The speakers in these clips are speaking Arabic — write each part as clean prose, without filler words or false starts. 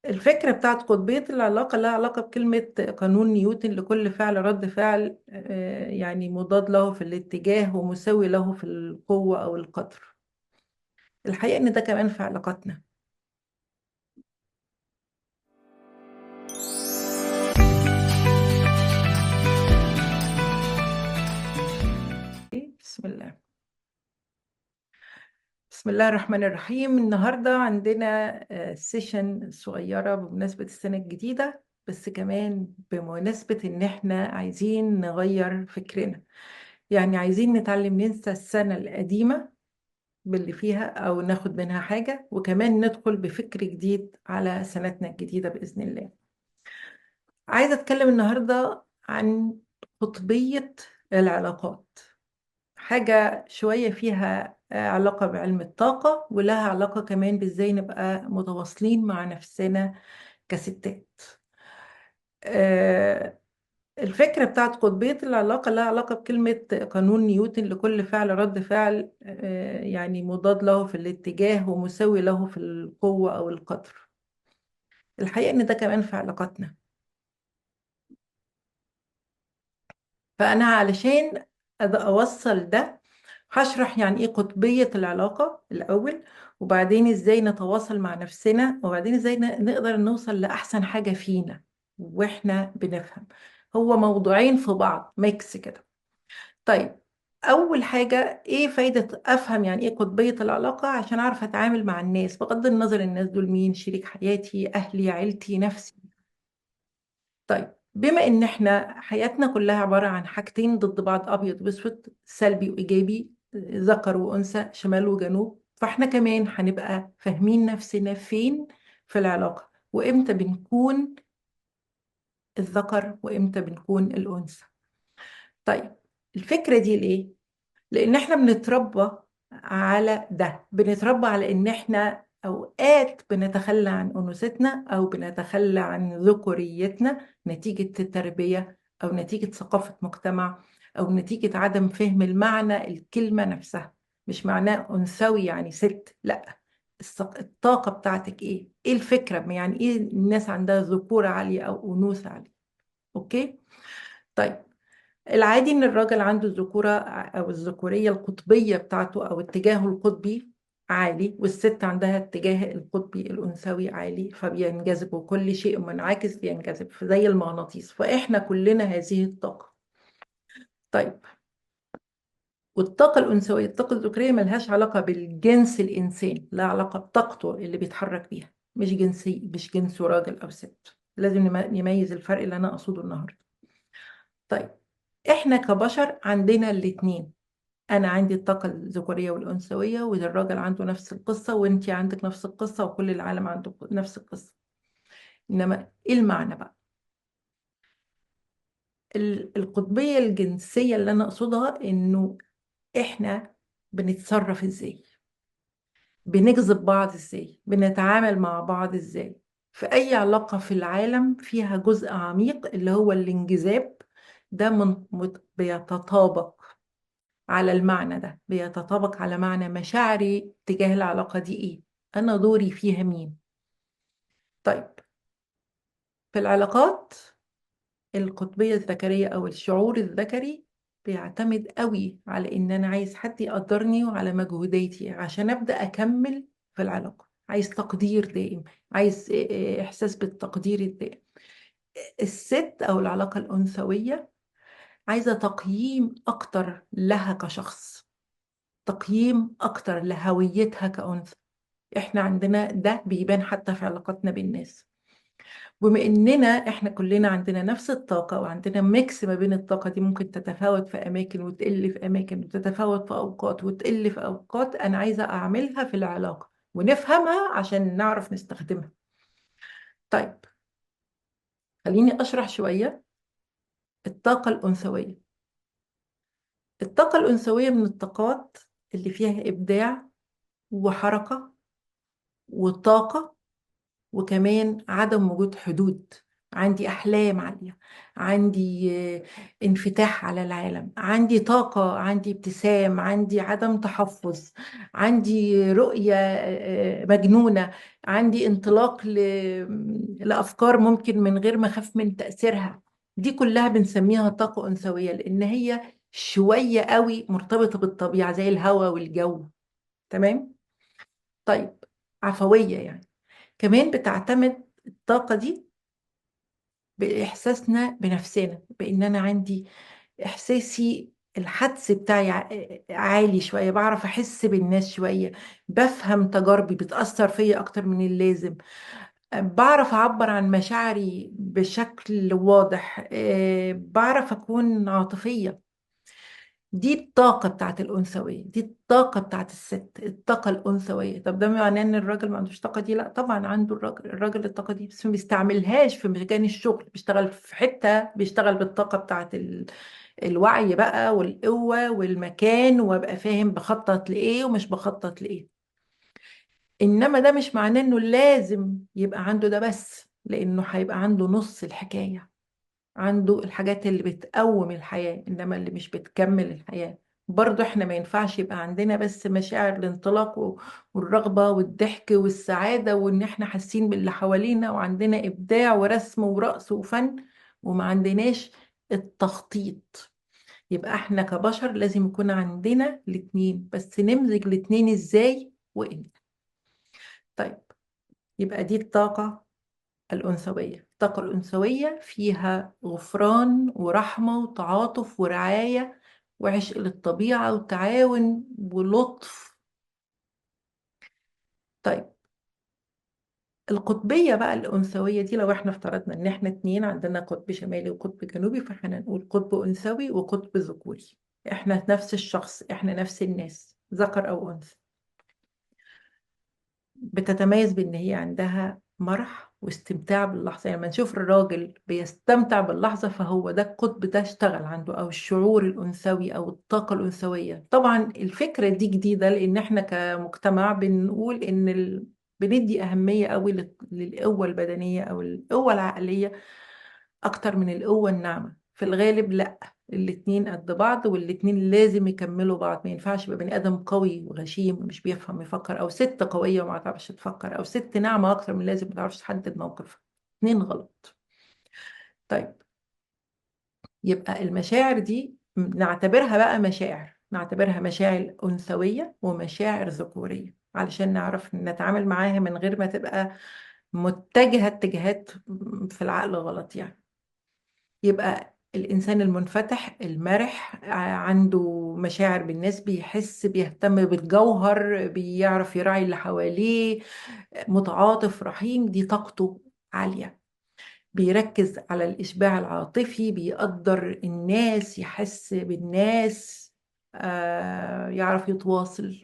الفكرة بتاعت قطبية العلاقة لها علاقة بكلمة قانون نيوتن: لكل فعل رد فعل، يعني مضاد له في الاتجاه ومساوي له في القوة أو القدر. الحقيقة إن ده كمان في علاقاتنا. بسم الله. بسم الله الرحمن الرحيم. النهاردة عندنا سيشن صغيرة بمناسبة السنة الجديدة، بس كمان بمناسبة إن إحنا عايزين نغير فكرنا. يعني عايزين نتعلم ننسى السنة القديمة باللي فيها أو ناخد منها حاجة، وكمان ندخل بفكر جديد على سنتنا الجديدة بإذن الله. عايزة أتكلم النهاردة عن قطبية العلاقات، حاجة شوية فيها علاقة بعلم الطاقة، ولها علاقة كمان بإزاي نبقى متواصلين مع نفسنا كستات. آه، الفكرة بتاعت قطبية العلاقة لها علاقة بكلمة قانون نيوتن: لكل فعل رد فعل، يعني مضاد له في الاتجاه ومساوي له في القوة أو القدر. الحقيقة إن ده كمان في علاقاتنا. فأنا علشان أوصل ده، هشرح يعني إيه قطبية العلاقة الأول، وبعدين إزاي نتواصل مع نفسنا، وبعدين إزاي نقدر نوصل لأحسن حاجة فينا وإحنا بنفهم. هو موضوعين في بعض، ميكس كده. طيب، أول حاجة إيه فايدة أفهم يعني إيه قطبية العلاقة؟ عشان أعرف أتعامل مع الناس بغض النظر الناس دول مين: شريك حياتي، أهلي، عيلتي، نفسي. طيب، بما إن إحنا حياتنا كلها عبارة عن حاجتين ضد بعض، أبيض وأسود، سلبي وإيجابي، ذكر وأنثى، شمال وجنوب، فإحنا كمان هنبقى فاهمين نفسنا فين في العلاقة، وإمتى بنكون الذكر وإمتى بنكون الأنثى. طيب، الفكرة دي ليه؟ لان احنا بنتربى على ده، بنتربى على ان احنا اوقات بنتخلى عن انوثتنا او بنتخلى عن ذكوريتنا نتيجة التربية او نتيجة ثقافة مجتمع او نتيجة عدم فهم المعنى الكلمة نفسها. مش معناه انثوي يعني ست، لا. الطاقة بتاعتك ايه الفكرة؟ يعني ايه الناس عندها ذكورة عالية او انوثة عالية؟ اوكي. طيب، العادي ان الراجل عنده الذكوره او الذكوريه القطبيه بتاعته او اتجاهه القطبي عالي، والست عندها اتجاه القطبي الانثوي عالي، فبينجذب، وكل شيء منعكس بينجذب زي المغناطيس، فاحنا كلنا هذه الطاقه. طيب، والطاقه الانثويه الطاقه الذكوريه ملهاش علاقه بالجنس الانسان، لا علاقه بطاقته اللي بيتحرك بيها، مش جنسي، مش جنسه راجل او ست. لازم نميز الفرق اللي انا اقصده النهارده. طيب، احنا كبشر عندنا الاتنين. انا عندي الطاقه الذكوريه والانثويه، والراجل عنده نفس القصه، وانتي عندك نفس القصه، وكل العالم عنده نفس القصه. انما ايه المعنى بقى؟ القطبيه الجنسيه اللي انا اقصدها انه احنا بنتصرف ازاي، بنجذب بعض ازاي، بنتعامل مع بعض ازاي. في اي علاقه في العالم فيها جزء عميق اللي هو الانجذاب. ده بيتطابق على المعنى ده، بيتطابق على معنى مشاعري تجاه العلاقة دي ايه، انا دوري فيها مين. طيب، في العلاقات القطبية الذكرية او الشعور الذكري بيعتمد قوي على ان انا عايز حد يقدرني وعلى مجهوداتي عشان ابدأ اكمل في العلاقة. عايز تقدير دائم، عايز احساس بالتقدير الدائم. الست او العلاقة الانثوية عايزة تقييم اكتر لها كشخص، تقييم اكتر لهويتها كأنثى. احنا عندنا ده بيبان حتى في علاقاتنا بالناس. بما اننا احنا كلنا عندنا نفس الطاقة وعندنا ميكس ما بين الطاقة دي، ممكن تتفاوت في اماكن وتقل في اماكن، وتتفاوت في اوقات وتقل في اوقات، انا عايزة اعملها في العلاقة ونفهمها عشان نعرف نستخدمها. طيب، خليني اشرح شوية الطاقة الأنثوية. الطاقة الأنثوية من الطاقات اللي فيها إبداع وحركة وطاقة، وكمان عدم وجود حدود. عندي أحلام عالية، عندي انفتاح على العالم، عندي طاقة، عندي ابتسام، عندي عدم تحفظ، عندي رؤية مجنونة، عندي انطلاق لأفكار ممكن من غير ما أخاف من تأثيرها. دي كلها بنسميها طاقة أنثوية، لأن هي شوية قوي مرتبطة بالطبيعة زي الهواء والجو. تمام؟ طيب، عفوية يعني. كمان بتعتمد الطاقة دي بإحساسنا بنفسنا، بإن أنا عندي إحساسي الحدس بتاعي عالي شوية، بعرف أحس بالناس شوية، بفهم تجاربي بتأثر فيا أكتر من اللازم، بعرف أعبر عن مشاعري بشكل واضح، بعرف أكون عاطفية. دي الطاقة بتاعت الأنثوية، دي الطاقة بتاعت الست، الطاقة الأنثوية. طب ده معناه إن الراجل ما عندوش طاقة دي؟ لا طبعا عنده. الراجل الطاقة دي بس ما بيستعملهاش في مكان الشغل، بيشتغل في حتة بيشتغل بالطاقة بتاعت الوعي بقى والقوة والمكان، وابقى فاهم بخطط لإيه ومش بخطط لإيه. إنما ده مش معناه إنه لازم يبقى عنده ده بس، لأنه هيبقى عنده نص الحكاية، عنده الحاجات اللي بتقوم الحياة إنما اللي مش بتكمل الحياة. برضو احنا ما ينفعش يبقى عندنا بس مشاعر الانطلاق والرغبة والضحك والسعادة، وإن احنا حاسين باللي حوالينا وعندنا إبداع ورسم ورقص وفن، وما عندناش التخطيط. يبقى احنا كبشر لازم يكون عندنا الاتنين، بس نمزج الاتنين ازاي وامتى. طيب، يبقى دي الطاقة الأنثوية. الطاقة الأنثوية فيها غفران ورحمة وتعاطف ورعاية وعشق للطبيعة وتعاون ولطف. طيب، القطبية بقى الأنثوية دي، لو احنا افترضنا ان احنا اتنين عندنا قطب شمالي وقطب جنوبي، فاحنا نقول قطب أنثوي وقطب ذكوري. احنا نفس الشخص، احنا نفس الناس، ذكر أو أنثى. بتتميز بان هي عندها مرح واستمتاع باللحظه. يعني لما نشوف الراجل بيستمتع باللحظه، فهو ده القطب ده اشتغل عنده، او الشعور الانثوي او الطاقه الانثويه. طبعا الفكره دي جديده، لان احنا كمجتمع بنقول ان بندي اهميه قوي للقوه البدنيه او القوه العقليه اكتر من القوة الناعمة. في الغالب لا، الاتنين قد بعض، والاتنين لازم يكملوا بعض. ما ينفعش يبقى بني ادم قوي وغشيم ومش بيفهم يفكر، او ست قوية وما تعرفش تفكر، او ست ناعمة اكتر من اللازم ما تعرفش تحدد موقف. اتنين غلط. طيب، يبقى المشاعر دي نعتبرها بقى مشاعر، نعتبرها مشاعر أنثوية ومشاعر ذكورية، علشان نعرف نتعامل معاها من غير ما تبقى متجهة اتجاهات في العقل غلط يعني. يبقى الإنسان المنفتح المرح، عنده مشاعر بالناس، بيحس بيهتم بالجوهر، بيعرف يراعي اللي حواليه، متعاطف رحيم، دي طاقته عالية. بيركز على الإشباع العاطفي، بيقدر الناس، يحس بالناس، يعرف يتواصل.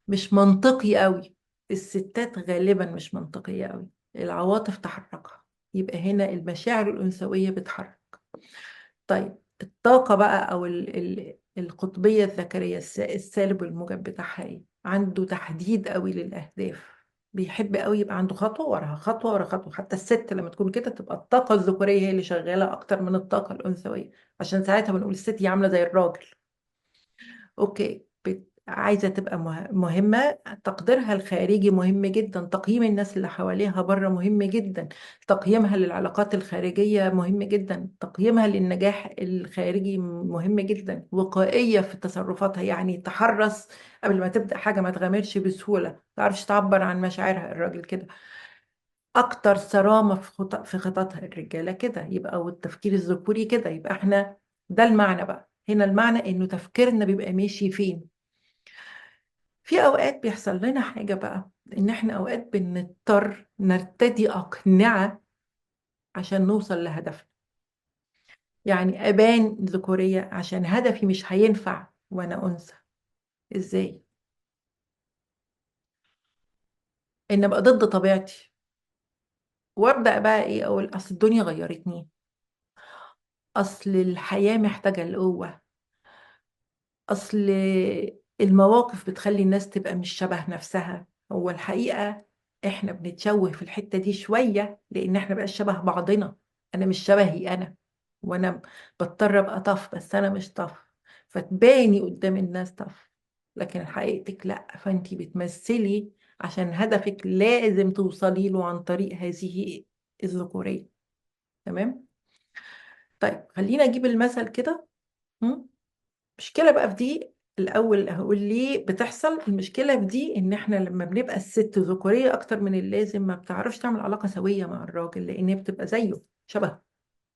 مش منطقي قوي. الستات غالبا مش منطقية قوي، العواطف تحركها. يبقى هنا المشاعر الأنثوية بتحرك. طيب، الطاقة بقى أو القطبية الذكرية، السالب والموجب بتاعها إيه؟ عنده تحديد قوي للأهداف، بيحب قوي يبقى عنده خطوة وراها خطوة ورا خطوة. حتى الست لما تكون كده تبقى الطاقة الذكورية هي اللي شغالة أكتر من الطاقة الأنثوية، عشان ساعتها بنقول الست هي عاملة زي الراجل. اوكي، عايزة تبقى مهمة. تقديرها الخارجي مهم جدا، تقييم الناس اللي حواليها بره مهم جدا، تقييمها للعلاقات الخارجية مهم جدا، تقييمها للنجاح الخارجي مهم جدا، وقائية في تصرفاتها، يعني تحرص قبل ما تبدأ حاجة، ما تغامرش بسهولة، ما تعرفش تعبر عن مشاعرها. الراجل كده أكتر صرامة في خططها. الرجالة كده يبقى، والتفكير الذكوري كده. يبقى احنا ده المعنى بقى هنا، المعنى انه تفكيرنا بيبقى ماشي فين. في اوقات بيحصل لنا حاجة بقى، ان احنا اوقات بنضطر نرتدي اقنعة عشان نوصل لهدفنا. يعني ابان ذكورية عشان هدفي مش هينفع وانا انثى. ازاي؟ ان ابقى ضد طبيعتي، وابدا بقى ايه، اقول اصل الدنيا غيرتني، اصل الحياة محتاجة القوة، اصل المواقف بتخلي الناس تبقى مش شبه نفسها. هو الحقيقة احنا بنتشوه في الحتة دي شوية لان احنا بقى شبه بعضنا. انا مش شبهي انا، وانا بضطر ابقى طف بس انا مش طف، فتباني قدام الناس طف لكن حقيقتك لا، فانتي بتمثلي عشان هدفك لازم توصلي له عن طريق هذه الذكورية. تمام. طيب خلينا اجيب المثل كده. م? مشكلة بقى في دي. الأول هقول ليه بتحصل المشكلة في دي، إن إحنا لما بنبقى الست ذكورية أكتر من اللازم ما بتعرفش تعمل علاقة سوية مع الراجل، لأن هي بتبقى زيه شبه.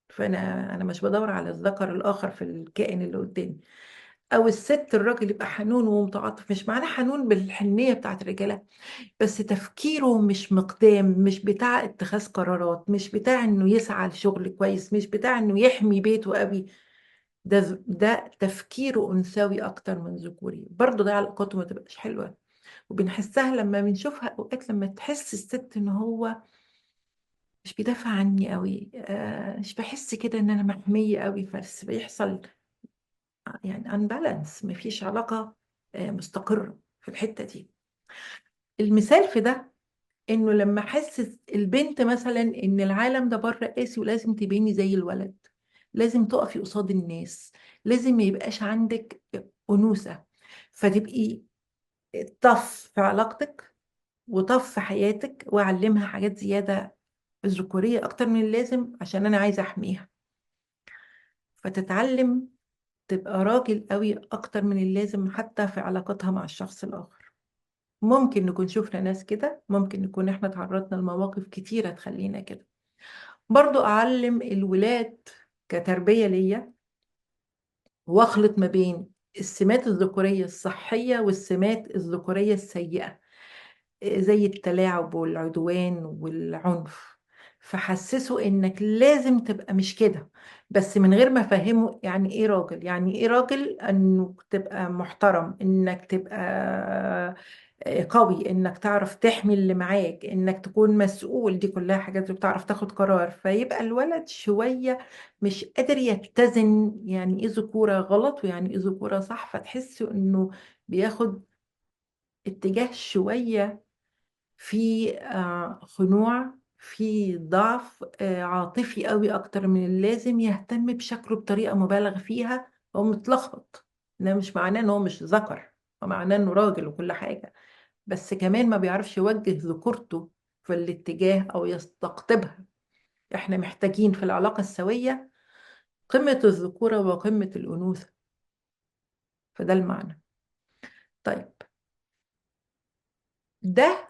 فأنا مش بدور على الذكر الآخر في الكائن اللي قدامي. أو الست الراجل يبقى حنون ومتعاطف، مش معناه حنون بالحنية بتاعت الرجالة، بس تفكيره مش مقدام، مش بتاع اتخاذ قرارات، مش بتاع إنه يسعى لشغل كويس، مش بتاع إنه يحمي بيته قوي. ده تفكيره أنثوي أكتر من ذكوري. برضه ده علاقاته ما تبقاش حلوة، وبنحسها لما بنشوفها أوقات، لما تحس الست إن هو مش بيدافع عني قوي، مش بحس كده إن أنا محمية قوي، بس بيحصل يعني unbalance، مفيش علاقة مستقرة في الحتة دي. المثال في ده إنه لما أحس البنت مثلا إن العالم ده بره قاسي ولازم تبيني زي الولد، لازم تقفي قصاد الناس، لازم ما يبقاش عندك أنوثة، فتبقي طف في علاقتك وطف في حياتك، وأعلمها حاجات زيادة ذكورية أكتر من اللازم عشان أنا عايزة أحميها، فتتعلم تبقى راجل قوي أكتر من اللازم حتى في علاقتها مع الشخص الآخر. ممكن نكون شفنا ناس كده، ممكن نكون احنا تعرضنا لمواقف كتيرة تخلينا كده. برضو أعلم الولاد كتربية ليا، واخلط ما بين السمات الذكورية الصحية والسمات الذكورية السيئة، زي التلاعب والعدوان والعنف. فحسسه انك لازم تبقى مش كده، بس من غير ما افهمه يعني ايه راجل. يعني ايه راجل؟ انك تبقى محترم، انك تبقى قوي، انك تعرف تحمي اللي معاك، انك تكون مسؤول. دي كلها حاجات بتعرف تاخد قرار. فيبقى الولد شوية مش قادر يتزن يعني ايه ذكورة غلط ويعني ايه ذكورة صح، فتحس انه بياخد اتجاه شوية في خنوع، في ضعف عاطفي قوي اكتر من اللازم، يهتم بشكله بطريقة مبالغ فيها. هو متلخبط. ده مش معناه ان هو مش ذكر، هو معناه انه راجل وكل حاجة، بس كمان ما بيعرفش يوجه ذكورته في الاتجاه او يستقطبها. احنا محتاجين في العلاقة السوية قمة الذكورة وقمة الأنوثة. فده المعنى. طيب ده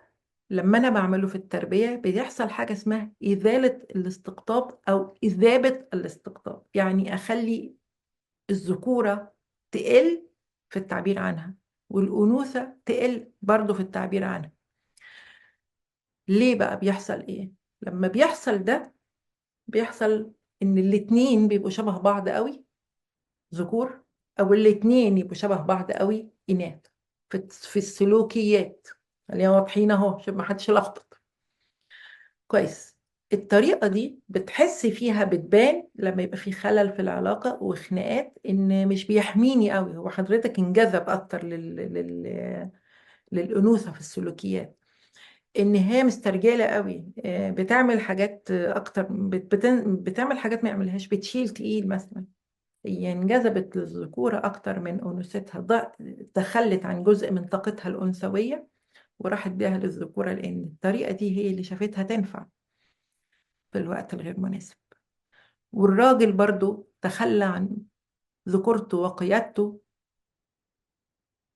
لما انا بعمله في التربية بيحصل حاجة اسمها إزالة الاستقطاب أو إذابة الاستقطاب. يعني أخلي الذكورة تقل في التعبير عنها، والأنوثة تقل برضو في التعبير عنها. ليه بقى بيحصل إيه؟ لما بيحصل ده بيحصل إن الاتنين بيبقوا شبه بعض قوي ذكور، أو الاتنين يبقوا شبه بعض قوي إناث في السلوكيات. خلينا واضحين أهو عشان ما حدش يلخبط. كويس. الطريقة دي بتحس فيها بتبان لما يبقى في خلل في العلاقة وخناقات، إن مش بيحميني قوي، هو حضرتك انجذب أكتر للأنوثة في السلوكيات، إن هي مسترجلة قوي، بتعمل حاجات أكتر، بتعمل حاجات ما يعملهاش، بتشيل تقيل مثلا. هي انجذبت للذكورة أكتر من أنوثتها، تخلت عن جزء من طاقتها الأنثوية وراحت بيها للذكورة، لأن الطريقة دي هي اللي شافتها تنفع في الوقت الغير مناسب. والراجل برضو تخلى عن ذكورته وقيادته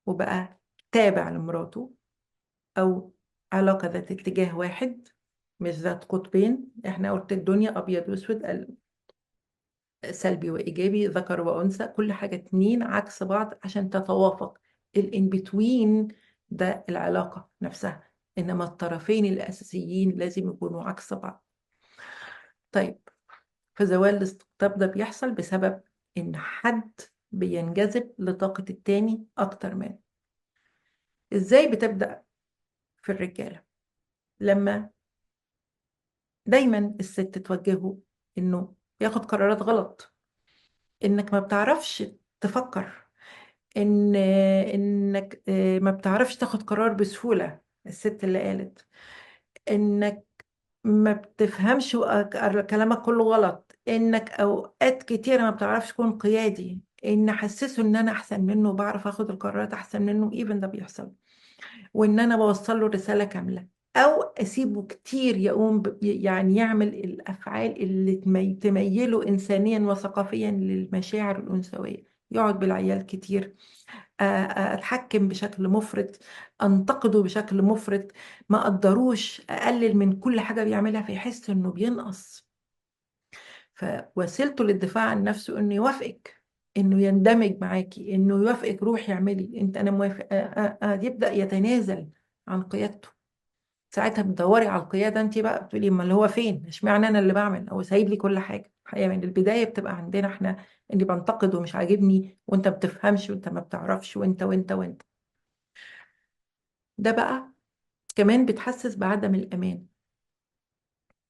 وبقى تابع لمراته، أو علاقة ذات اتجاه واحد مش ذات قطبين. احنا قلت الدنيا أبيض وأسود، سلبي وإيجابي، ذكر وأنثى، كل حاجة اتنين عكس بعض عشان تتوافق. الان بتوين ده العلاقة نفسها، إنما الطرفين الأساسيين لازم يكونوا عكس بعض. طيب، فزوال الاستقطاب ده بيحصل بسبب إن حد بينجذب لطاقة التاني أكتر منه. إزاي بتبدأ في الرجالة؟ لما دايما الست توجهه إنه ياخد قرارات غلط، إنك ما بتعرفش تفكر، إنك ما بتعرفش تاخد قرار بسهولة. الست اللي قالت انك ما بتفهمش كلامك كله غلط، انك اوقات كتيرة ما بتعرفش تكون قيادي، ان احسسه ان انا احسن منه وبعرف اخد القرارات احسن منه، ايفن ده بيحصل، وان انا بوصل له رسالة كاملة، او اسيبه كتير يقوم يعني يعمل الافعال اللي تميله انسانيا وثقافيا للمشاعر الانثوية، يقعد بالعيال كتير، اتحكم بشكل مفرط، انتقده بشكل مفرط، ما اقدروش، اقلل من كل حاجة بيعملها فيحس انه بينقص. فوسيلته للدفاع عن نفسه انه يوافقك، انه يندمج معاكي، انه يوافقك روحي اعملي انت انا موافق، يبدأ يتنازل عن قيادته. ساعتها بتدوري على القيادة انت بقى، بتقولي ما اللي هو فين، اشمعنى انا اللي بعمل، هو سايب لي كل حاجة. الحقيقة من البداية بتبقى عندنا احنا اني بنتقد ومش عاجبني، وانت ما بتفهمش، وانت ما بتعرفش، وانت وانت وانت. ده بقى كمان بتحسس بعدم الأمان.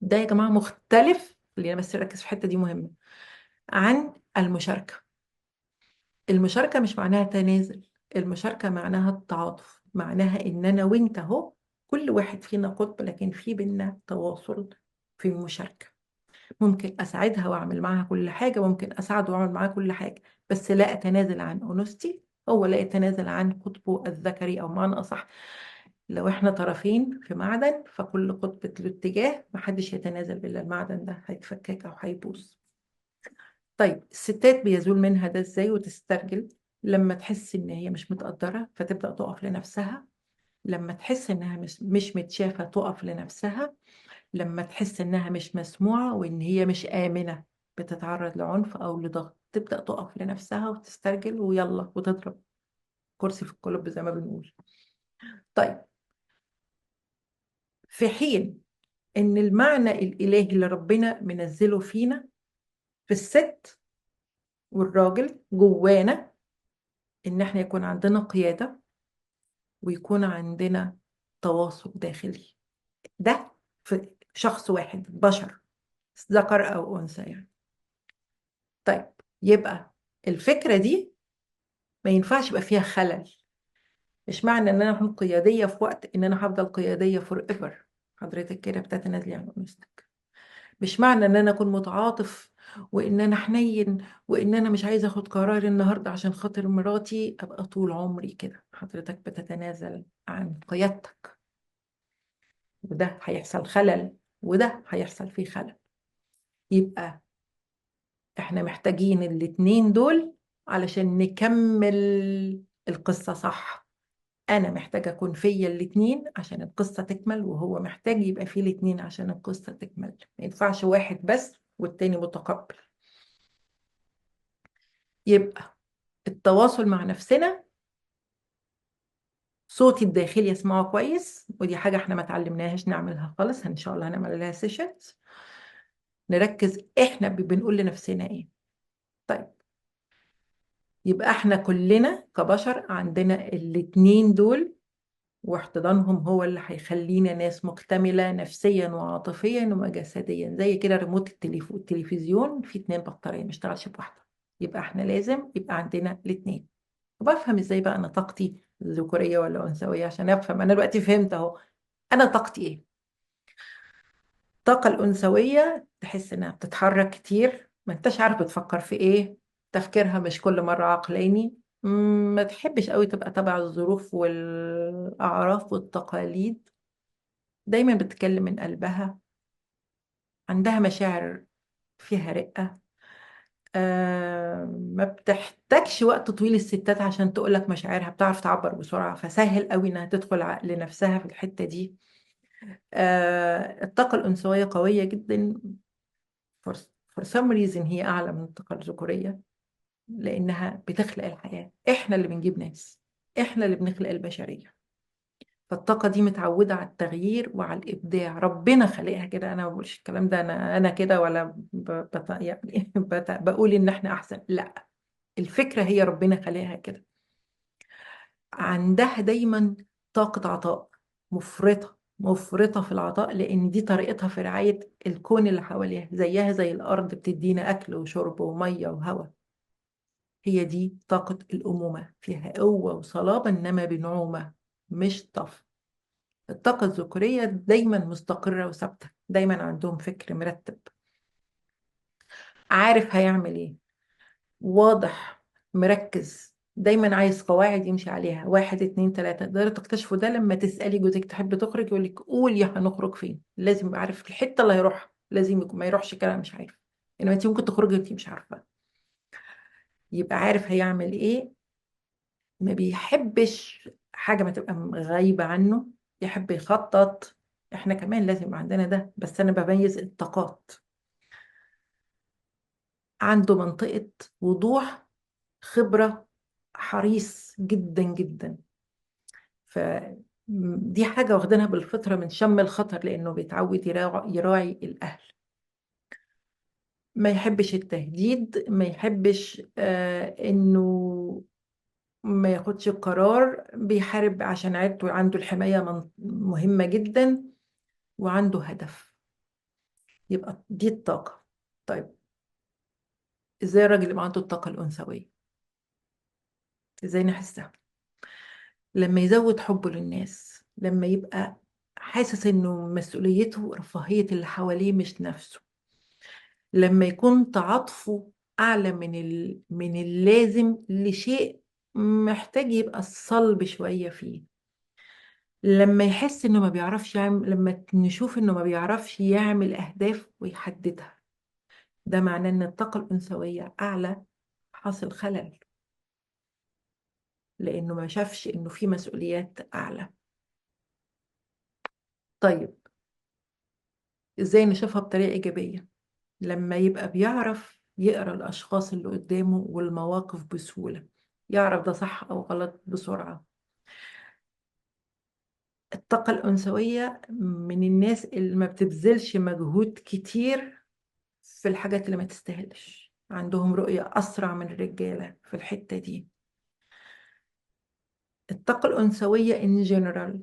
ده يا جماعة مختلف، خلينا بس نركز في الحتة دي مهمة، عن المشاركة. المشاركة مش معناها تنازل، المشاركة معناها التعاطف، معناها ان انا وانت اهو، كل واحد فينا قطب لكن في بينا تواصل في المشاركة. ممكن اساعدها واعمل معاها كل حاجة، ممكن اساعده واعمل معاها كل حاجة، بس لا اتنازل عن انوثتي، هو لا يتنازل عن قطبه الذكري، او معنى اصح لو احنا طرفين في معدن فكل قطب له اتجاه، محدش يتنازل الا المعدن ده هيتفكك او هيبوظ. طيب الستات بيزول منها ده ازاي وتسترجل؟ لما تحس ان هي مش متقدرة فتبدأ تقف لنفسها، لما تحس انها مش متشافة تقف لنفسها، لما تحس انها مش مسموعة وان هي مش آمنة، بتتعرض لعنف او لضغط، تبدأ تقف لنفسها وتسترجل ويلا وتضرب كرسي في القلوب زي ما بنقول. طيب في حين ان المعنى الالهي اللي ربنا منزله فينا في الست والراجل جوانا، ان احنا يكون عندنا قيادة ويكون عندنا تواصل داخلي، ده في شخص واحد، بشر، ذكر او انثى يعني. طيب يبقى الفكرة دي ما ينفعش يبقى فيها خلل. مش معنى ان انا اكون قيادية في وقت ان انا هفضل قيادية فور ايفر، حضرتك كده بتتنازلي عن انوثتك. مش معنى ان انا اكون متعاطف وان انا حنين وان انا مش عايزه اخد قرار النهارده عشان خاطر مراتي ابقى طول عمري كده، حضرتك بتتنازل عن قيادتك، وده هيحصل خلل، وده هيحصل فيه خلل. يبقى احنا محتاجين الاتنين دول علشان نكمل القصة صح. انا محتاجة اكون فيا الاتنين عشان القصة تكمل، وهو محتاج يبقى فيه الاتنين عشان القصة تكمل. ما ينفعش واحد بس والتاني متقبل. يبقى التواصل مع نفسنا، صوتي الداخلي يسمعه كويس، ودي حاجة احنا ما اتعلمناهاش نعملها خالص، ان شاء الله هنعمل لها سيشنز، نركز احنا بنقول لنفسنا ايه. طيب يبقى احنا كلنا كبشر عندنا الاتنين دول، واحتضانهم هو اللي هيخلينا ناس مكتملة نفسيا وعاطفيا وجسديا، زي كده ريموت التلفزيون فيه اتنين بطارية ما اشتغلش بواحدة. يبقى احنا لازم يبقى عندنا الاتنين. وبفهم ازاي بقى انا طاقتي ذكورية ولا أنثوية، عشان افهم انا دلوقتي فهمت اهو انا طاقتي ايه. الطاقة الأنثوية تحس إنها بتتحرك كتير، ما انتش عارف بتفكر في إيه، تفكيرها مش كل مرة عقلاني، ما تحبش قوي تبقى تبع الظروف والأعراف والتقاليد، دايما بتتكلم من قلبها، عندها مشاعر فيها رقة، ما بتحتاجش وقت طويل الستات عشان تقولك مشاعرها، بتعرف تعبر بسرعة، فسهل قوي إنها تدخل عقل نفسها في الحتة دي. الطاقة الأنثوية قوية جدا، for, for some reason هي أعلى من الطاقة الذكورية، لأنها بتخلق الحياة، إحنا اللي بنجيب ناس، إحنا اللي بنخلق البشرية. فالطاقة دي متعودة على التغيير وعلى الإبداع، ربنا خلقها كده. أنا ما بقولش الكلام ده أنا كده، ولا يعني بقول إن إحنا أحسن، لا، الفكرة هي ربنا خلقها كده. عندها دايما طاقة عطاء، مفرطة مفرطة في العطاء، لأن دي طريقتها في رعاية الكون اللي حواليها، زيها زي الأرض بتدينا أكل وشرب ومية وهواء. هي دي طاقة الأمومة، فيها قوة وصلابة إنما بنعومة، مش طف. الطاقة الذكورية دايما مستقرة وثابتة، دايما عندهم فكر مرتب، عارف هيعمل ايه، واضح، مركز، دايما عايز قواعد يمشي عليها، واحد اتنين تلاتة. تقدروا تكتشفوا ده لما تسألي جوزك تحب تخرج، يقول لك قول يا هنخرج فين، لازم يبقى عارف الحتة اللي هيروحها، لازم يكون ما يروحش كلام مش عارف. انما انت ممكن تخرجي انت مش عارفة، يبقى عارف هيعمل ايه. ما بيحبش حاجة ما تبقى غايبة عنه، يحب يخطط. احنا كمان لازم يبقى عندنا ده، بس انا بميز الطاقات. عنده منطقة وضوح، خبرة، حريص جدا جدا. فدي حاجة واخدينها بالفطرة من شم الخطر، لأنه بيتعود يراعي الأهل. ما يحبش التهديد، ما يحبش إنه ما ياخدش قرار، بيحارب عشان عيلته، عنده الحماية مهمة جدا، وعنده هدف. يبقى دي الطاقة. طيب، ازاي الراجل يبقى عنده الطاقة الأنثوية؟ ازاي نحسها؟ لما يزود حبه للناس، لما يبقى حاسس انه مسؤوليته رفاهية اللي حواليه مش نفسه، لما يكون تعاطفه أعلى من اللازم لشيء محتاج يبقى الصلب شوية فيه، لما يحس إنه ما بيعرفش يعمل، لما نشوف إنه ما بيعرفش يعمل أهداف ويحددها، ده معناه إن الطاقة الأنثوية أعلى، حاصل خلل، لأنه ما شافش إنه في مسؤوليات أعلى. طيب، إزاي نشوفها بطريقة إيجابية؟ لما يبقى بيعرف يقرأ الأشخاص اللي قدامه والمواقف بسهولة، يعرف ده صح أو غلط بسرعة. الطاقة الأنثوية من الناس اللي ما بتبذلش مجهود كتير في الحاجات اللي ما تستاهلش، عندهم رؤية أسرع من الرجالة في الحتة دي. الطاقة الأنثوية in general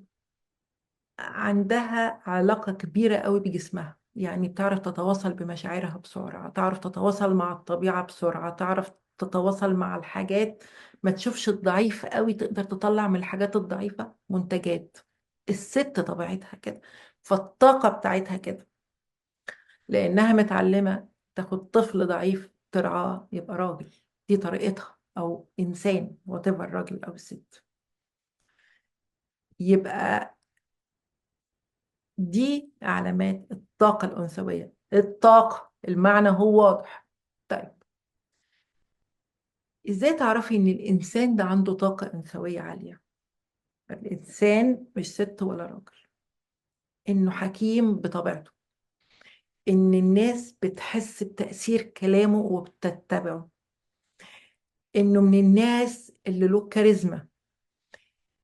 عندها علاقة كبيرة قوي بجسمها، يعني بتعرف تتواصل بمشاعرها بسرعة، تعرف تتواصل مع الطبيعة بسرعة، تعرف تتواصل مع الحاجات، ما تشوفش الضعيف قوي، تقدر تطلع من الحاجات الضعيفة منتجات. الست طبيعتها كده، فالطاقة بتاعتها كده، لأنها متعلمة تاخد طفل ضعيف ترعاه يبقى راجل. دي طريقتها، أو إنسان وتبقى الراجل أو الست. يبقى دي علامات الطاقة الأنثوية. الطاقة المعنى هو واضح. طيب، إزاي تعرفي إن الإنسان ده عنده طاقة أنثوية عالية؟ الإنسان مش ست ولا راجل، إنه حكيم بطبيعته، إن الناس بتحس بتأثير كلامه وبتتبعه، إنه من الناس اللي له كاريزما،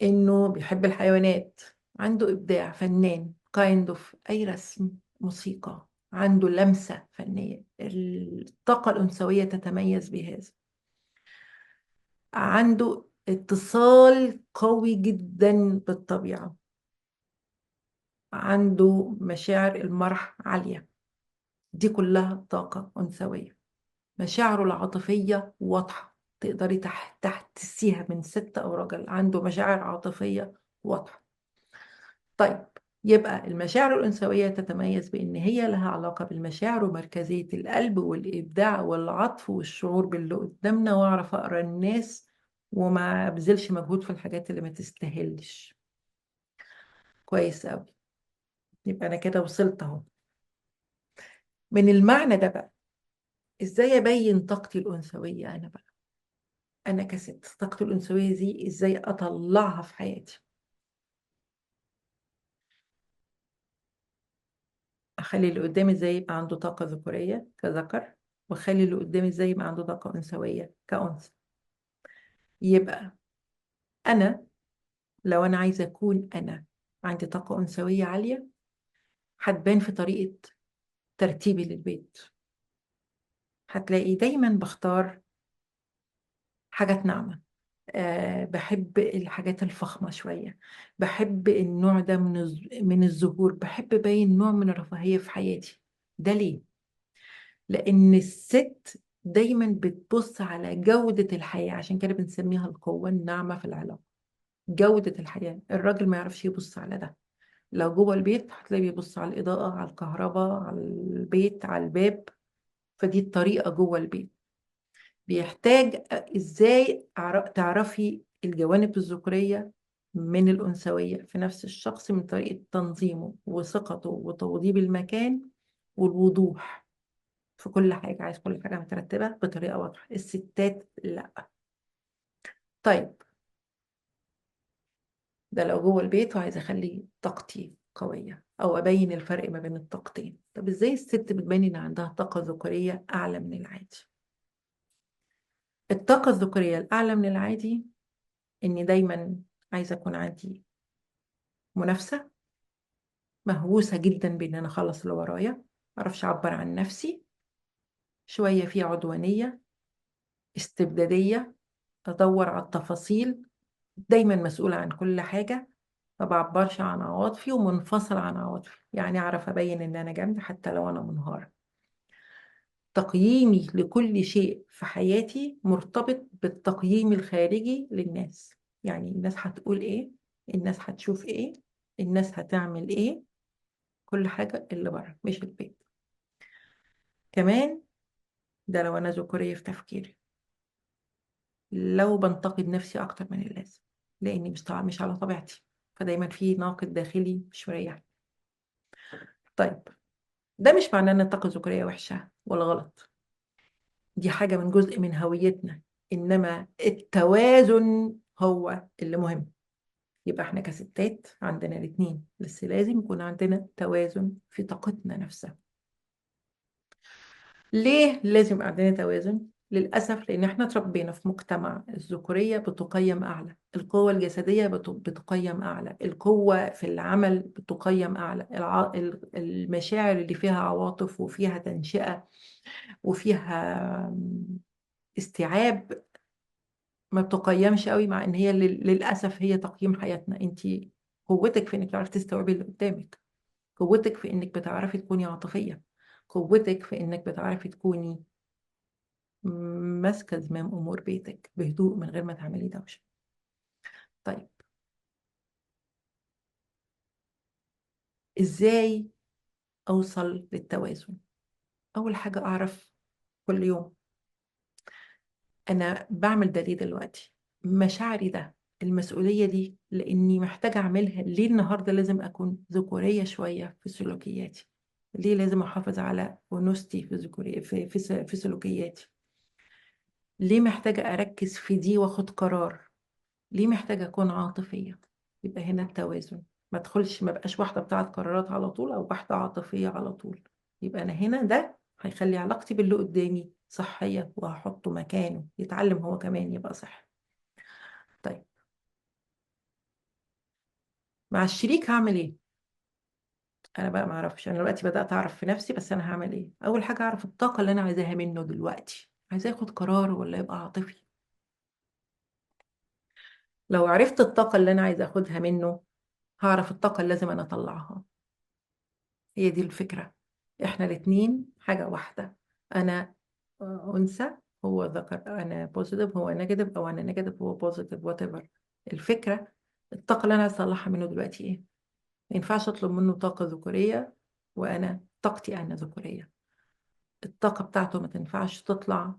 إنه بيحب الحيوانات، عنده إبداع، فنان kind of أي رسم، موسيقى، عنده لمسة فنية. الطاقة الأنثوية تتميز بهذا. عنده اتصال قوي جدا بالطبيعة، عنده مشاعر المرح عالية. دي كلها طاقة أنثوية. مشاعره العاطفية واضحة، تقدري تحسيها من ست أو راجل، عنده مشاعر عاطفية واضحة. طيب، يبقى المشاعر الأنثوية تتميز بإن هي لها علاقة بالمشاعر ومركزية القلب والإبداع والعطف والشعور باللي قدامنا، وأعرف أقرأ الناس وما أبذلش مجهود في الحاجات اللي ما تستاهلش. كويس أوي. يبقى أنا كده وصلت أهو. من المعنى ده بقى، إزاي أبين طاقتي الأنثوية أنا بقى؟ أنا كست، طاقتي الأنثوية دي إزاي أطلعها في حياتي؟ اخلي اللي قدامي ازاي يبقى عنده طاقة ذكورية كذكر، واخلي اللي قدامي ازاي يبقى عنده طاقة أنثوية كأنثى. يبقى انا، لو انا عايزة اكون انا عندي طاقة أنثوية عالية، هتبان في طريقة ترتيبي للبيت. هتلاقي دايما بختار حاجات ناعمة. بحب الحاجات الفخمة شوية، بحب النوع ده من الزهور، بحب أبين نوع من الرفاهية في حياتي. ده ليه؟ لأن الست دايما بتبص على جودة الحياة، عشان كده بنسميها القوة الناعمة في العلاقة. جودة الحياة، الراجل ما يعرفش يبص على ده. لو جوه البيت هتلاقيه بيبص على الإضاءة، على الكهرباء، على البيت، على الباب. فدي الطريقة جوه البيت. بيحتاج ازاي تعرفي الجوانب الذكورية من الأنثوية في نفس الشخص، من طريقة تنظيمه وثقته وتوضيب المكان والوضوح في كل حاجة. عايز كل حاجة مترتبة بطريقة واضحة. الستات لا. طيب، ده لو جوه البيت وعايز اخلي طاقتي قوية او ابين الفرق ما بين الطاقتين. طب ازاي الست بتبين ان عندها طاقة ذكورية اعلى من العادي؟ الطاقة الذكورية الاعلى من العادي اني دايما عايزة اكون عندي منافسة، مهووسة جدا بان انا اخلص اللي ورايا، معرفش اعبر عن نفسي، شوية في عدوانية، استبدادية، ادور على التفاصيل، دايما مسؤولة عن كل حاجة، ما بعبرش عن عواطفي ومنفصلة عن عواطفي. يعني أعرف أبين إن أنا جامدة حتى لو أنا منهارة. تقييمي لكل شيء في حياتي مرتبط بالتقييم الخارجي للناس. يعني الناس هتقول إيه، الناس هتشوف إيه، الناس هتعمل إيه، كل حاجة اللي بره مش البيت. كمان ده لو أنا ذكورية في تفكيري، لو بنتقد نفسي أكتر من اللازم لأني مش على طبيعتي، فدايما في ناقد داخلي مش مريح. طيب، ده مش معناه ان الطاقة الذكورية وحشة ولا غلط، دي حاجة من جزء من هويتنا، انما التوازن هو اللي مهم. يبقى احنا كستات عندنا الاتنين، بس لازم يكون عندنا توازن في طاقتنا نفسها. ليه لازم يبقى عندنا توازن؟ للأسف لأن احنا اتربينا في مجتمع الذكورية بتقيم أعلى، القوة الجسدية بتقيم أعلى، القوة في العمل بتقيم أعلى، المشاعر اللي فيها عواطف وفيها تنشئة وفيها استيعاب ما بتقيمش قوي، مع ان هي للاسف هي تقييم حياتنا. انت قوتك في انك تعرفي تستوعبي اللي قدامك، قوتك في انك بتعرفي تكوني عاطفيه، قوتك في انك بتعرفي تكوني ماسكه زمام امور بيتك بهدوء من غير ما تعملي دوشه. طيب، ازاي اوصل للتوازن؟ اول حاجه اعرف كل يوم انا بعمل ده ليه دلوقتي، مشاعري ده، المسؤولية دي لاني محتاجة اعملها ليه النهاردة، لازم اكون ذكورية شوية في سلوكياتي، ليه لازم احافظ على انوثتي في ذكورية في سلوكياتي، ليه محتاجة اركز في دي واخد قرار، ليه محتاجة اكون عاطفية. يبقى هنا التوازن، ما ادخلش ما بقاش واحدة بتاعت قرارات على طول او واحدة عاطفية على طول. يبقى انا هنا ده هيخلي علاقتي باللي قدامي صحية، وهحطه مكانه يتعلم هو كمان يبقى صحي. طيب، مع الشريك هعمل ايه؟ انا بقى ما اعرفش، انا دلوقتي بدأت اعرف في نفسي، بس انا هعمل ايه؟ اول حاجة اعرف الطاقة اللي انا عايزاها منه دلوقتي، عايزاه ياخد قرار ولا يبقى عاطفي. لو عرفت الطاقة اللي انا عايزة اخدها منه، هعرف الطاقة اللي لازم انا اطلعها. هي دي الفكرة. احنا الاتنين حاجة واحدة. انا انثى، هو ذكر، انا بوزيتيف هو نيجاتيف، او انا نيجاتيف هو بوزيتيف، وات ايفر. الفكرة الطاقة اللي انا عايزة اطلعها منه دلوقتي ايه. ما ينفعش اطلب منه طاقة ذكورية وانا طاقتي انا ذكورية. الطاقة بتاعته ما تنفعش تطلع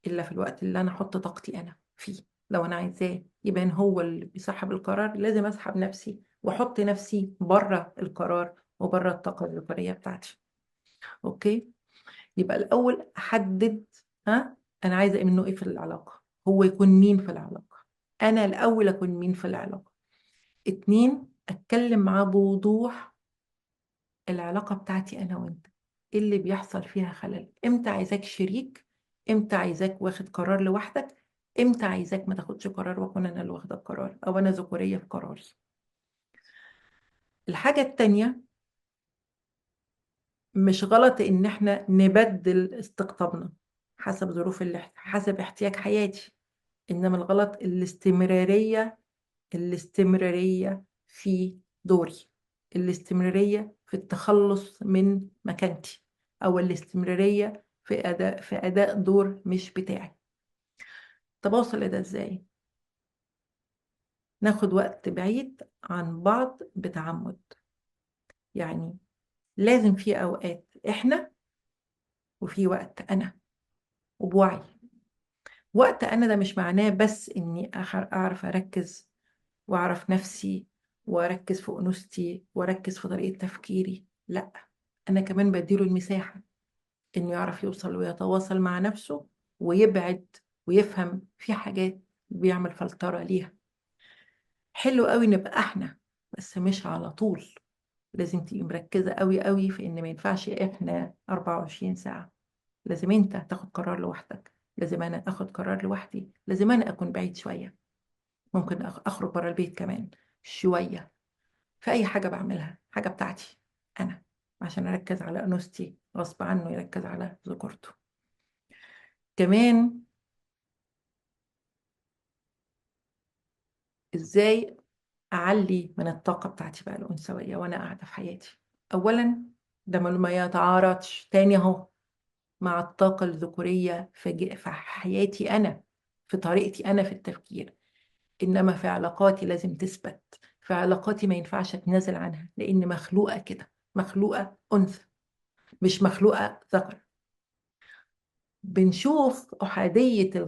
الا في الوقت اللي انا احط طاقتي انا فيه. لو انا عايزاه يبان هو اللي بيسحب القرار، لازم اسحب نفسي واحط نفسي بره القرار وبره الطاقة الذكورية بتاعتي. اوكي، يبقى الاول احدد، ها، انا عايزه منه ايه في العلاقه، هو يكون مين في العلاقه، انا الاول اكون مين في العلاقه. اتنين، اتكلم معاه بوضوح العلاقه بتاعتي انا وانت، ايه اللي بيحصل فيها خلل، امتى عايزاك شريك، امتى عايزاك واخد قرار لوحدك، امتى عايزاك ما تاخدش قرار واكون انا اللي واخده القرار او انا ذكوريه في قراري. الحاجه التانيه، مش غلط ان احنا نبدل استقطابنا حسب ظروف حسب احتياج حياتي، انما الغلط الاستمرارية، الاستمرارية في دوري، الاستمرارية في التخلص من مكانتي، او الاستمرارية في اداء دور مش بتاعي. طب اوصل لده ازاي؟ ناخد وقت بعيد عن بعض بتعمد. يعني لازم في أوقات إحنا، وفي وقت أنا، وبوعي. وقت أنا ده مش معناه بس إني أعرف أركز وأعرف نفسي وأركز في أنوثتي وأركز في طريقة تفكيري، لأ، أنا كمان بديله المساحة إنه يعرف يوصل ويتواصل مع نفسه ويبعد ويفهم في حاجات بيعمل فلترة ليها. حلو قوي نبقى احنا، بس مش على طول. لازم تبقي مركزة قوي قوي في ان ما ينفعش احنا 24 ساعة. لازم انت تاخد قرار لوحدك، لازم انا اخد قرار لوحدي، لازم انا اكون بعيد شوية. ممكن اخرج بره البيت كمان شوية في اي حاجة بعملها، حاجة بتاعتي انا، عشان اركز على انوثتي غصب عنه يركز على ذكورته. كمان ازاي اعلي من الطاقة بتاعتي بقى الانثوية وانا قاعدة في حياتي؟ اولا، ده ما يتعارضش تاني اهو مع الطاقة الذكورية في حياتي أنا، في طريقتي أنا في التفكير. إنما في علاقاتي لازم تثبت. في علاقاتي ما ينفعش أتنازل عنها، لأن مخلوقة كده، مخلوقة أنثى، مش مخلوقة ذكر. بنشوف أحادية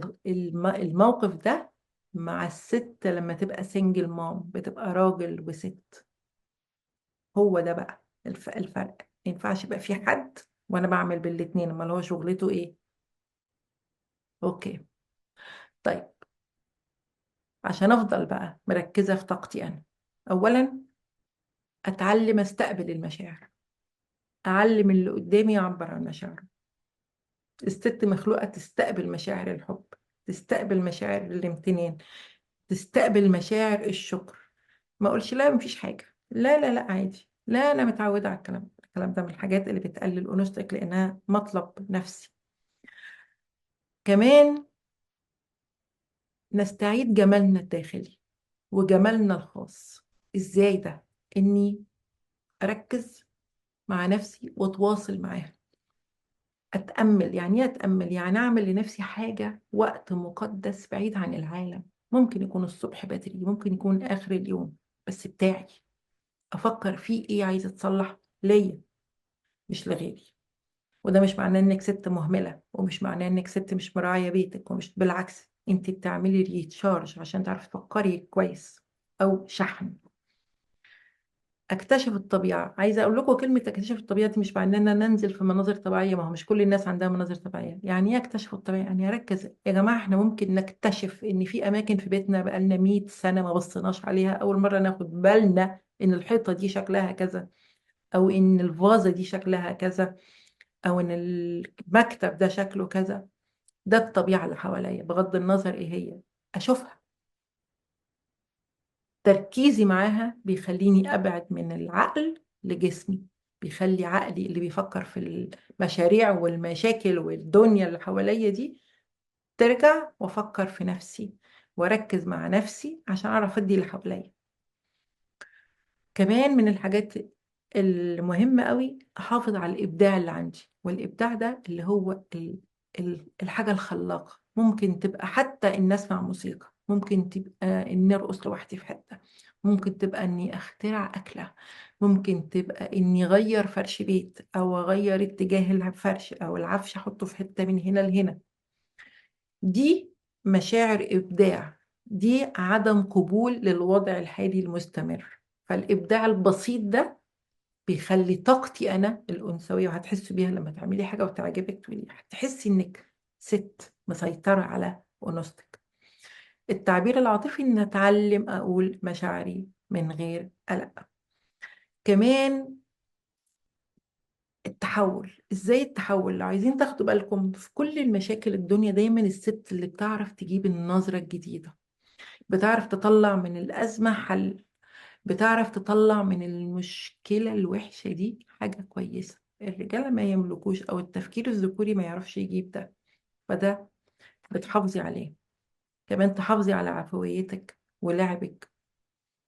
الموقف ده مع الست لما تبقى سنجل مام، بتبقى راجل وست. هو ده بقى الفرق. ما ينفعش يبقى في حد وأنا بعمل بالاتنين، أمال هو شغلته إيه؟ أوكي. طيب، عشان افضل بقى مركزة في طاقتي انا، اولا اتعلم استقبل المشاعر، اعلم اللي قدامي يعبر عن مشاعره. الست مخلوقة تستقبل مشاعر الحب، تستقبل مشاعر الامتنان، تستقبل مشاعر الشكر. ما اقولش لا مفيش حاجة، لا لا لا عادي، لا انا متعودة على الكلام ده من الحاجات اللي بتقلل انوثتك لانها مطلب نفسي. كمان نستعيد جمالنا الداخلي وجمالنا الخاص. ازاي ده؟ اني اركز مع نفسي واتواصل معاها. اتامل، يعني ايه اتامل؟ يعني اعمل لنفسي حاجه، وقت مقدس بعيد عن العالم. ممكن يكون الصبح بدري، ممكن يكون اخر اليوم، بس بتاعي. افكر فيه ايه عايزه اتصلح ليا، مش لغيري. وده مش معناه انك ست مهمله، ومش معناه انك ست مش مراعيه بيتك، ومش بالعكس، انت بتعملي ريتشارج عشان تعرفي تفكري كويس، او شحن. اكتشف الطبيعة. عايزة اقول لكم كلمة اكتشف الطبيعة دي مش معناه ان انا ننزل في مناظر طبيعية، ما هو مش كل الناس عندها مناظر طبيعية. يعني ايه اكتشف الطبيعة؟ يعني اركز يا جماعة، احنا ممكن نكتشف ان في اماكن في بيتنا بقالنا 100 سنة ما بصيناش عليها، اول مرة ناخد بالنا ان الحيطة دي شكلها كذا، او ان الفازة دي شكلها كذا، او ان المكتب ده شكله كذا. ده الطبيعة اللي حواليا بغض النظر ايه هي، اشوفها. تركيزي معاها بيخليني أبعد من العقل لجسمي، بيخلي عقلي اللي بيفكر في المشاريع والمشاكل والدنيا اللي حواليا دي ترجع، وأفكر في نفسي وأركز مع نفسي عشان أعرف أدي اللي حواليا. كمان من الحاجات المهمة قوي أحافظ على الإبداع اللي عندي. والإبداع ده اللي هو الحاجة الخلاقة. ممكن تبقى حتى إن أسمع موسيقى، ممكن تبقى إني أرقص لوحدي في حتة، ممكن تبقى إني أخترع أكلة، ممكن تبقى إني أغير فرش بيت، أو أغير اتجاه الفرش أو العفش أحطه في حتة من هنا لهنا. دي مشاعر إبداع، دي عدم قبول للوضع الحالي المستمر. فالإبداع البسيط ده بيخلي طاقتي أنا الأنثوية، وهتحسوا بيها لما تعملي حاجة وتعجبك، تقولي هتحسي إنك ست مسيطرة على أنوثتك. التعبير العاطفي، إن أتعلم أقول مشاعري من غير قلق. كمان التحول. ازاي التحول؟ لو عايزين تاخدوا بالكم في كل المشاكل الدنيا، دايما الست اللي بتعرف تجيب النظرة الجديدة، بتعرف تطلع من الأزمة حل، بتعرف تطلع من المشكلة الوحشة دي حاجة كويسة. الرجالة ما يملكوش، أو التفكير الذكوري ما يعرفش يجيب ده. فده بتحافظي عليه. كمان تحافظي على عفويتك ولعبك،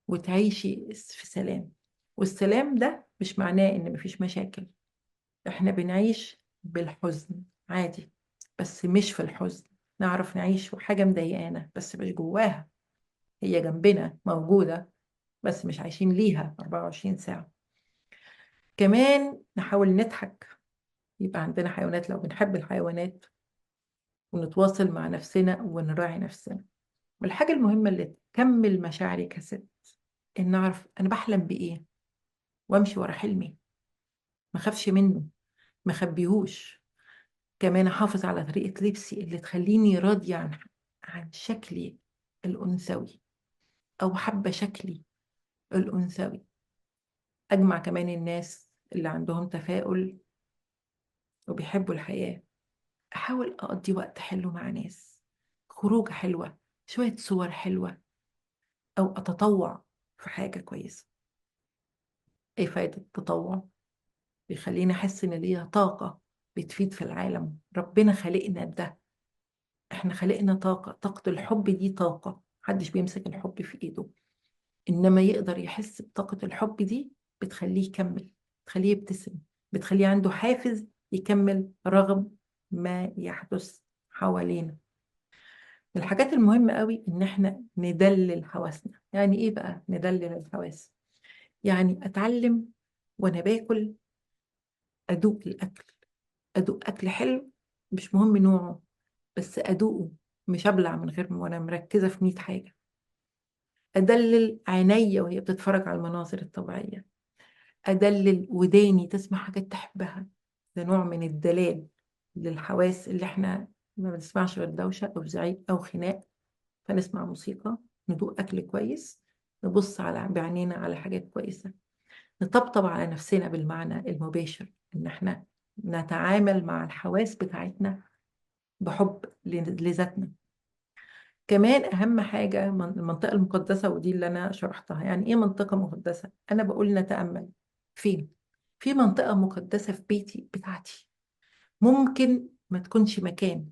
وتعيشي في سلام. والسلام ده مش معناه إن مفيش مشاكل. إحنا بنعيش بالحزن عادي، بس مش في الحزن. نعرف نعيش حاجة مضايقانا بس مش جواها، هي جنبنا موجودة، بس مش عايشين ليها 24 ساعة. كمان نحاول نضحك، يبقى عندنا حيوانات لو بنحب الحيوانات، ونتواصل مع نفسنا ونراعي نفسنا. والحاجة المهمة اللي تكمل مشاعري كست، إن أعرف أنا بحلم بإيه وأمشي ورا حلمي، ما خافش منه، ما خبيهوش. كمان أحافظ على طريقة لبسي اللي تخليني راضية عن شكلي الأنثوي، أو حابة شكلي الأنثوي. أجمع كمان الناس اللي عندهم تفاؤل وبيحبوا الحياة، أحاول أقضي وقت حلو مع ناس، خروجة حلوة، شوية صور حلوة، أو أتطوع في حاجة كويسة. إيه فايدة التطوع؟ بيخليني أحس إن ليا طاقة بتفيد في العالم. ربنا خلقنا ده، إحنا خلقنا طاقة، طاقة الحب دي طاقة محدش بيمسك الحب في إيده، إنما يقدر يحس بطاقة الحب دي، بتخليه يكمل، بتخليه يبتسم، بتخليه عنده حافز يكمل رغم ما يحدث حوالينا. من الحاجات المهمة قوي إن إحنا ندلل حواسنا. يعني إيه بقى ندلل الحواس؟ يعني أتعلم وأنا باكل أدوق الأكل، أدوق أكل حلو، مش مهم نوعه، بس أدوقه، مش أبلع من غير وأنا مركزة في 100 حاجة. أدلل عينيا وهي بتتفرج على المناظر الطبيعية، أدلل وداني تسمع حاجات تحبها. ده نوع من الدلال للحواس، اللي احنا ما بنسمعش غير دوشة أو زعيق أو خناق، فنسمع موسيقى، ندوق أكل كويس، نبص بعينينا على حاجات كويسة، نطبطب على نفسنا بالمعنى المباشر، إن احنا نتعامل مع الحواس بتاعتنا بحب لذاتنا. كمان أهم حاجة المنطقة المقدسة، ودي اللي أنا شرحتها. يعني إيه منطقة مقدسة؟ أنا بقول نتأمل فين؟ في منطقة مقدسة في بيتي بتاعتي، ممكن ما تكونش مكان،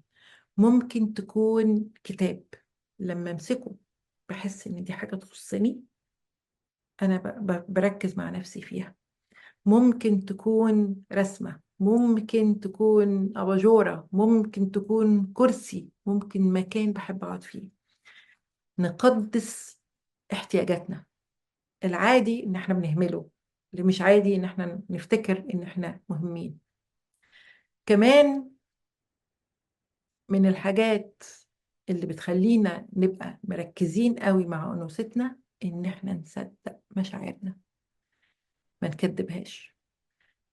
ممكن تكون كتاب. لما أمسكه بحس إن دي حاجة تخصني، أنا بركز مع نفسي فيها. ممكن تكون رسمة، ممكن تكون أباجورة، ممكن تكون كرسي، ممكن مكان بحب أقعد فيه. نقدس احتياجاتنا. العادي ان احنا بنهمله، اللي مش عادي ان احنا نفتكر ان احنا مهمين. كمان من الحاجات اللي بتخلينا نبقى مركزين قوي مع أنوثتنا، ان احنا نصدق مشاعرنا، ما نكدبهاش.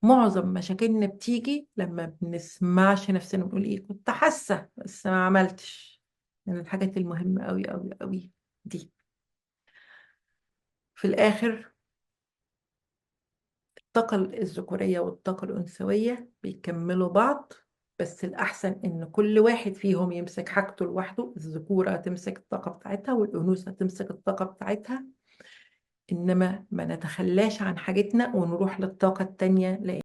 معظم مشاكلنا بتيجي لما بنسمعش نفسنا، بنقول ايه كنت حاسة بس ما عملتش. من الحاجات المهمة قوي قوي قوي دي. في الآخر، الطاقة الذكورية والطاقة الأنثوية بيكملوا بعض، بس الأحسن إن كل واحد فيهم يمسك حاجته لوحده. الذكورة تمسك الطاقة بتاعتها والأنوثة تمسك الطاقة بتاعتها، إنما ما نتخلاش عن حاجتنا ونروح للطاقة التانية، لأن